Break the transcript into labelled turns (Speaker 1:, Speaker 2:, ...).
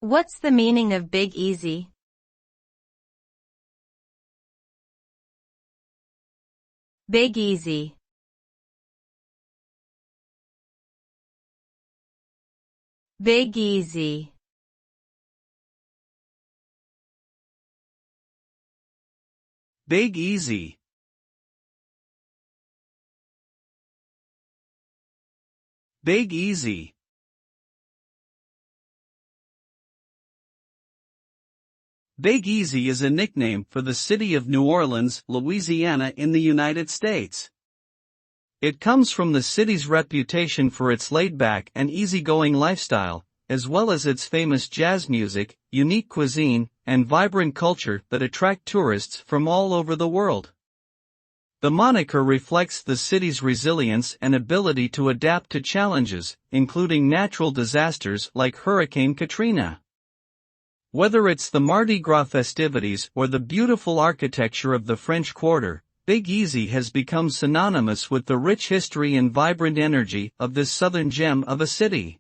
Speaker 1: What's the meaning of Big Easy? Big Easy. Big Easy.
Speaker 2: Big Easy. Big Easy. Big Easy is a nickname for the city of New Orleans, Louisiana in the United States. It comes from the city's reputation for its laid-back and easygoing lifestyle, as well as its famous jazz music, unique cuisine, and vibrant culture that attract tourists from all over the world. The moniker reflects the city's resilience and ability to adapt to challenges, including natural disasters like Hurricane Katrina. Whether it's the Mardi Gras festivities or the beautiful architecture of the French Quarter, Big Easy has become synonymous with the rich history and vibrant energy of this southern gem of a city.